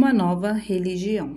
uma nova religião.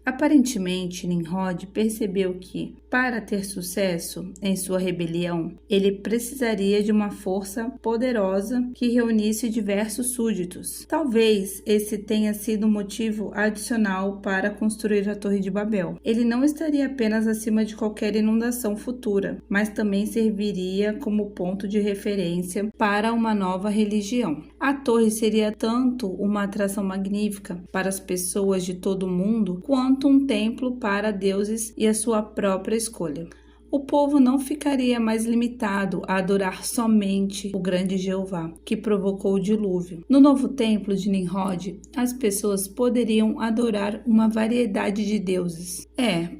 Aparentemente, Nimrod percebeu que, para ter sucesso em sua rebelião, ele precisaria de uma força poderosa que reunisse diversos súditos. Talvez esse tenha sido um motivo adicional para construir a Torre de Babel. Ele não estaria apenas acima de qualquer inundação futura, mas também serviria como ponto de referência para uma nova religião. A torre seria tanto uma atração magnífica para as pessoas de todo o mundo, quanto um templo para deuses e a sua própria escolha. O povo não ficaria mais limitado a adorar somente o grande Jeová, que provocou o dilúvio. No novo templo de Nimrod, as pessoas poderiam adorar uma variedade de deuses.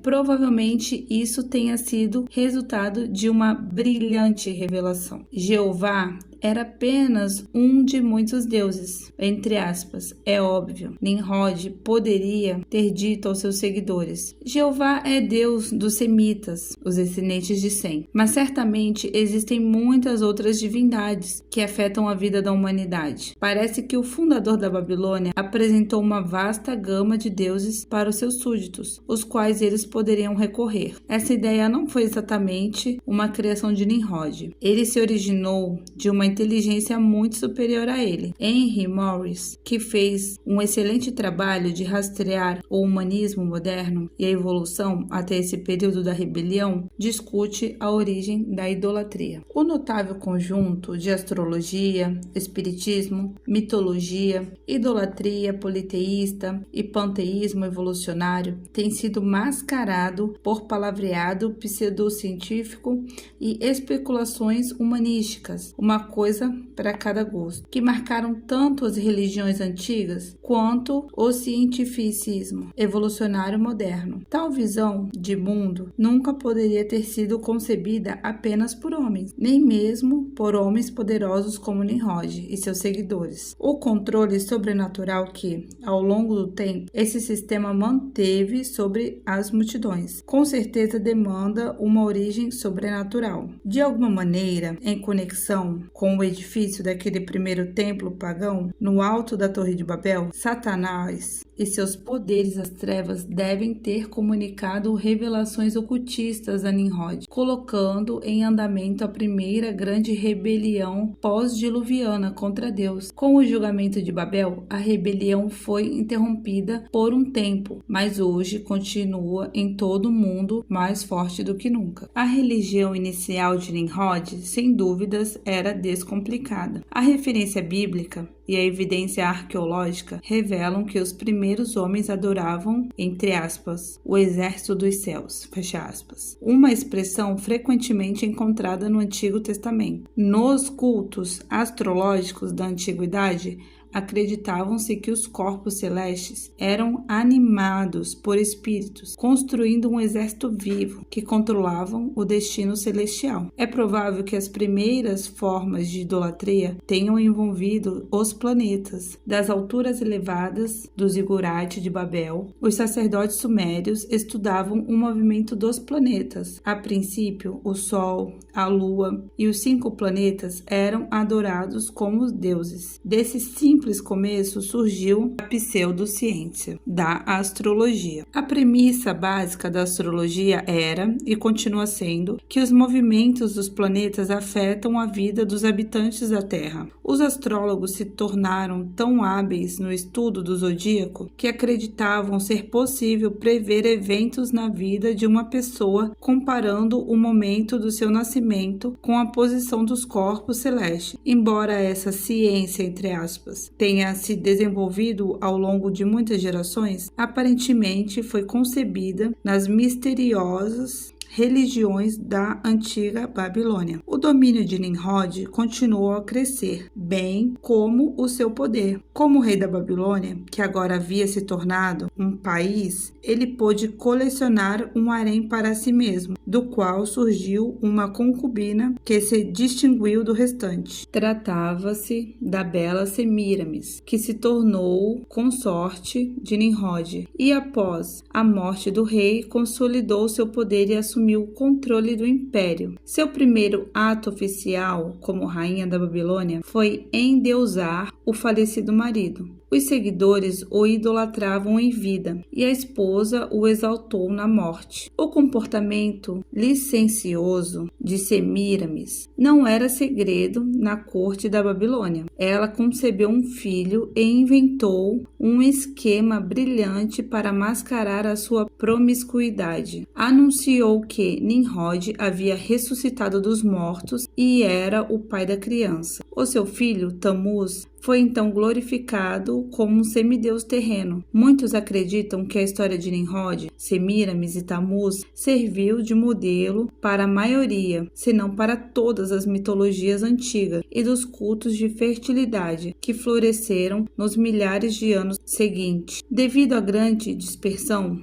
Provavelmente isso tenha sido resultado de uma brilhante revelação. Jeová era apenas um de muitos deuses, entre aspas, é óbvio. Nimrod poderia ter dito aos seus seguidores: Jeová é Deus dos semitas, os descendentes de Sem. Mas certamente existem muitas outras divindades que afetam a vida da humanidade. Parece que o fundador da Babilônia apresentou uma vasta gama de deuses para os seus súditos, os quais eles poderiam recorrer. Essa ideia não foi exatamente uma criação de Nimrod. Ele se originou de uma inteligência muito superior a ele. Henry Morris, que fez um excelente trabalho de rastrear o humanismo moderno e a evolução até esse período da rebelião, discute a origem da idolatria. O notável conjunto de astrologia, espiritismo, mitologia, idolatria politeísta e panteísmo evolucionário tem sido mascarado por palavreado pseudocientífico e especulações humanísticas, uma coisa para cada gosto, que marcaram tanto as religiões antigas quanto o cientificismo evolucionário moderno. Tal visão de mundo nunca poderia ter sido concebida apenas por homens, nem mesmo por homens poderosos como Nimrod e seus seguidores. O controle sobrenatural que, ao longo do tempo, esse sistema manteve sobre as multidões, com certeza demanda uma origem sobrenatural. De alguma maneira, em conexão com o edifício daquele primeiro templo pagão, no alto da Torre de Babel, Satanás e seus poderes das trevas devem ter comunicado revelações ocultistas a Nimrod, colocando em andamento a primeira grande rebelião pós-diluviana contra Deus. Com o julgamento de Babel, a rebelião foi interrompida por um tempo, mas hoje continua em todo o mundo mais forte do que nunca. A religião inicial de Nimrod, sem dúvidas, era descomplicada. A referência bíblica e a evidência arqueológica revelam que os primeiros homens adoravam, entre aspas, o exército dos céus, fecha aspas, uma expressão frequentemente encontrada no Antigo Testamento. Nos cultos astrológicos da antiguidade, acreditavam-se que os corpos celestes eram animados por espíritos, construindo um exército vivo que controlavam o destino celestial. É provável que as primeiras formas de idolatria tenham envolvido os planetas. Das alturas elevadas do zigurate de Babel, os sacerdotes sumérios estudavam o movimento dos planetas. A princípio, o Sol, a Lua e os 5 planetas eram adorados como deuses. Desse simples começo surgiu a pseudociência da astrologia. A premissa básica da astrologia era, e continua sendo, que os movimentos dos planetas afetam a vida dos habitantes da Terra. Os astrólogos se tornaram tão hábeis no estudo do zodíaco que acreditavam ser possível prever eventos na vida de uma pessoa comparando o momento do seu nascimento com a posição dos corpos celestes. Embora essa ciência, entre aspas, tenha se desenvolvido ao longo de muitas gerações, aparentemente foi concebida nas misteriosas religiões da antiga Babilônia. O domínio de Nimrod continuou a crescer, bem como o seu poder. Como rei da Babilônia, que agora havia se tornado um país, ele pôde colecionar um harém para si mesmo, do qual surgiu uma concubina que se distinguiu do restante. Tratava-se da bela Semíramis, que se tornou consorte de Nimrod, e após a morte do rei, consolidou seu poder e assumiu o controle do império. Seu primeiro ato oficial como rainha da Babilônia foi endeusar o falecido marido. Os seguidores o idolatravam em vida e a esposa o exaltou na morte. O comportamento licencioso de Semíramis não era segredo na corte da Babilônia. Ela concebeu um filho e inventou um esquema brilhante para mascarar a sua promiscuidade. Anunciou que Nimrod havia ressuscitado dos mortos e era o pai da criança. O seu filho, Tamuz, foi então glorificado como um semideus terreno. Muitos acreditam que a história de Nimrod, Semíramis e Tamuz serviu de modelo para a maioria, se não para todas as mitologias antigas e dos cultos de fertilidade que floresceram nos milhares de anos seguintes. Devido à grande dispersão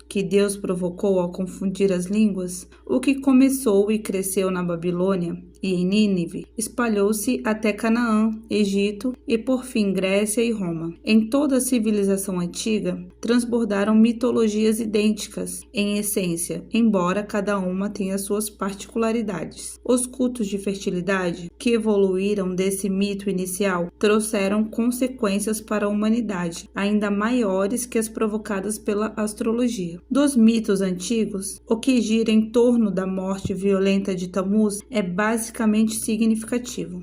que Deus provocou ao confundir as línguas, o que começou e cresceu na Babilônia e em Nínive, espalhou-se até Canaã, Egito e por fim Grécia e Roma. Em toda a civilização antiga, transbordaram mitologias idênticas em essência, embora cada uma tenha suas particularidades. Os cultos de fertilidade, que evoluíram desse mito inicial, trouxeram consequências para a humanidade, ainda maiores que as provocadas pela astrologia. Dos mitos antigos, o que gira em torno da morte violenta de Tamuz é basicamente significativo.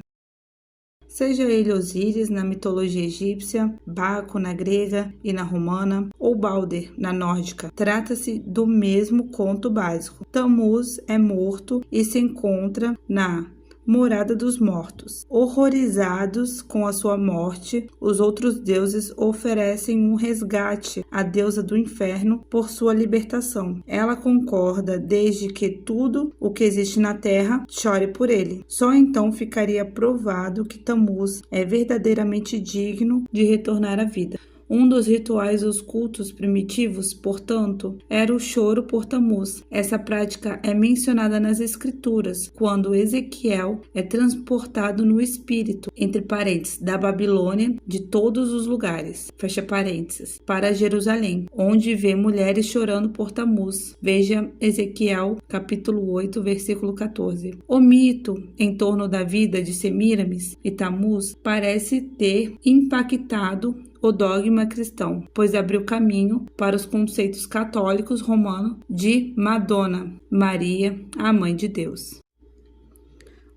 Seja ele Osíris na mitologia egípcia, Baco na grega e na romana, ou Balder na nórdica, trata-se do mesmo conto básico. Tamuz é morto e se encontra na morada dos mortos. Horrorizados com a sua morte, os outros deuses oferecem um resgate à deusa do inferno por sua libertação. Ela concorda desde que tudo o que existe na terra chore por ele. Só então ficaria provado que Tamuz é verdadeiramente digno de retornar à vida. Um dos rituais dos cultos primitivos, portanto, era o choro por Tamuz. Essa prática é mencionada nas Escrituras, quando Ezequiel é transportado no espírito, entre parênteses, da Babilônia, de todos os lugares, fecha parênteses, para Jerusalém, onde vê mulheres chorando por Tamuz. Veja Ezequiel, capítulo 8, versículo 14. O mito em torno da vida de Semíramis e Tamuz parece ter impactado o dogma cristão, pois abriu caminho para os conceitos católicos romanos de Madonna, Maria, a Mãe de Deus.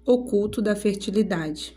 O culto da fertilidade.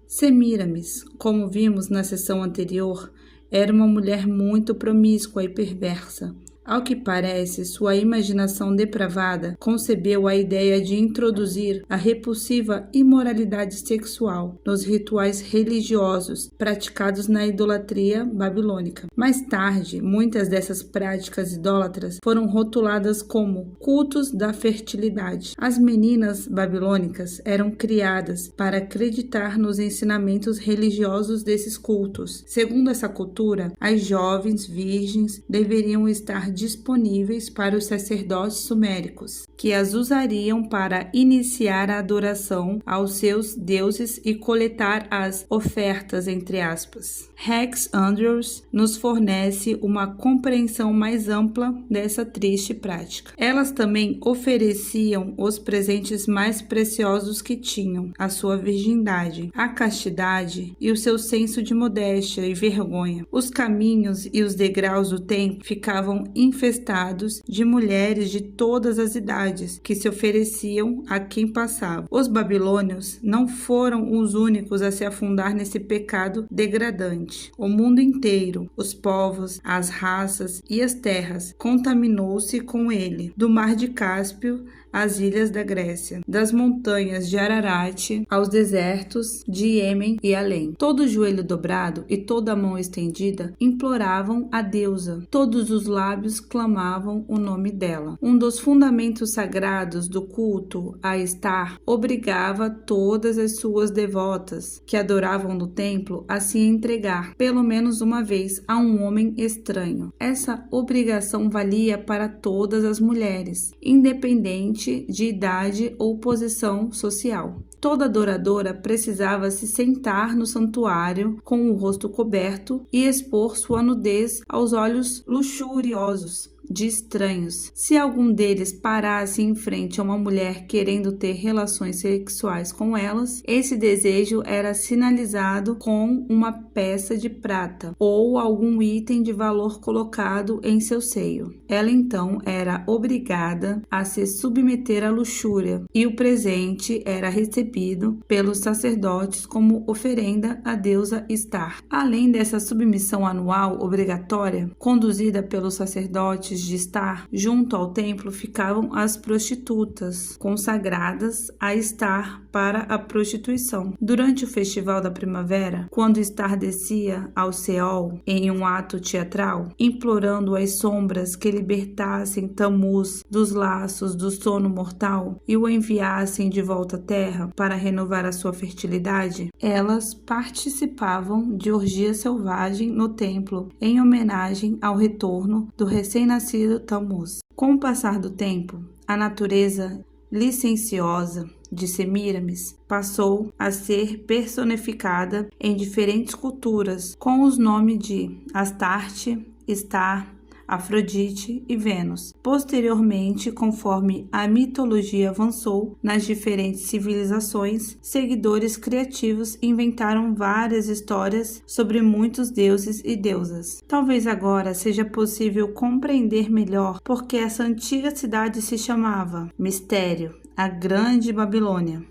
Semíramis, como vimos na sessão anterior, era uma mulher muito promíscua e perversa. Ao que parece, sua imaginação depravada concebeu a ideia de introduzir a repulsiva imoralidade sexual nos rituais religiosos praticados na idolatria babilônica. Mais tarde, muitas dessas práticas idólatras foram rotuladas como cultos da fertilidade. As meninas babilônicas eram criadas para acreditar nos ensinamentos religiosos desses cultos. Segundo essa cultura, as jovens virgens deveriam estar disponíveis para os sacerdotes suméricos, que as usariam para iniciar a adoração aos seus deuses e coletar as ofertas, entre aspas. Rex Andrews nos fornece uma compreensão mais ampla dessa triste prática. Elas também ofereciam os presentes mais preciosos que tinham, a sua virgindade, a castidade e o seu senso de modéstia e vergonha. Os caminhos e os degraus do templo ficavam infestados de mulheres de todas as idades que se ofereciam a quem passava. Os babilônios não foram os únicos a se afundar nesse pecado degradante. O mundo inteiro, os povos, as raças e as terras, contaminou-se com ele, do mar de Cáspio às ilhas da Grécia, das montanhas de Ararat aos desertos de Iêmen e além. Todo joelho dobrado e toda mão estendida imploravam a deusa. Todos os lábios clamavam o nome dela. Um dos fundamentos sagrados do culto a Estar obrigava todas as suas devotas que adoravam no templo a se entregar, pelo menos uma vez, a um homem estranho. Essa obrigação valia para todas as mulheres, independente de idade ou posição social. Toda adoradora precisava se sentar no santuário com o rosto coberto e expor sua nudez aos olhos luxuriosos. de estranhos. Se algum deles parasse em frente a uma mulher querendo ter relações sexuais com elas, esse desejo era sinalizado com uma peça de prata ou algum item de valor colocado em seu seio. Ela então era obrigada a se submeter à luxúria e o presente era recebido pelos sacerdotes como oferenda à deusa Star. Além dessa submissão anual obrigatória, conduzida pelos sacerdotes de Star, junto ao templo ficavam as prostitutas, consagradas a Star para a prostituição. Durante o festival da primavera, quando Star descia ao Seol em um ato teatral, implorando as sombras que libertassem Tammuz dos laços do sono mortal e o enviassem de volta à terra para renovar a sua fertilidade, elas participavam de orgia selvagem no templo em homenagem ao retorno do recém-nascido Tammuz. Com o passar do tempo, a natureza licenciosa de Semíramis passou a ser personificada em diferentes culturas com os nomes de Astarte, Star, Afrodite e Vênus. Posteriormente, conforme a mitologia avançou nas diferentes civilizações, seguidores criativos inventaram várias histórias sobre muitos deuses e deusas. Talvez agora seja possível compreender melhor porque essa antiga cidade se chamava Mistério, a Grande Babilônia,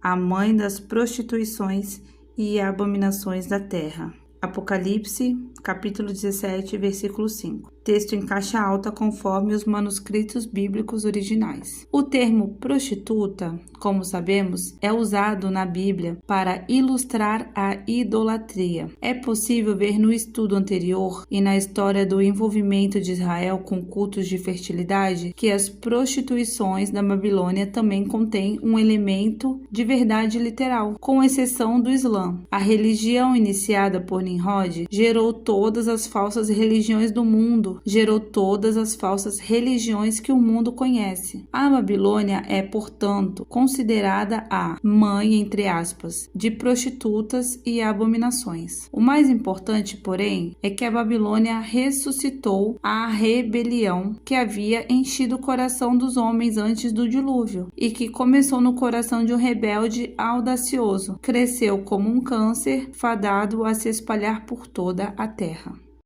a mãe das prostituições e abominações da terra. Apocalipse, capítulo 17, versículo 5. Texto em caixa alta conforme os manuscritos bíblicos originais. O termo prostituta, como sabemos, é usado na Bíblia para ilustrar a idolatria. É possível ver no estudo anterior e na história do envolvimento de Israel com cultos de fertilidade que as prostituições da Babilônia também contêm um elemento de verdade literal, com exceção do Islã. A religião iniciada por Nimrod gerou todas as falsas religiões do mundo, gerou todas as falsas religiões que o mundo conhece. A Babilônia é, portanto, considerada a mãe, entre aspas, de prostitutas e abominações. O mais importante, porém, é que a Babilônia ressuscitou a rebelião que havia enchido o coração dos homens antes do dilúvio e que começou no coração de um rebelde audacioso, cresceu como um câncer fadado a se espalhar por toda a terra.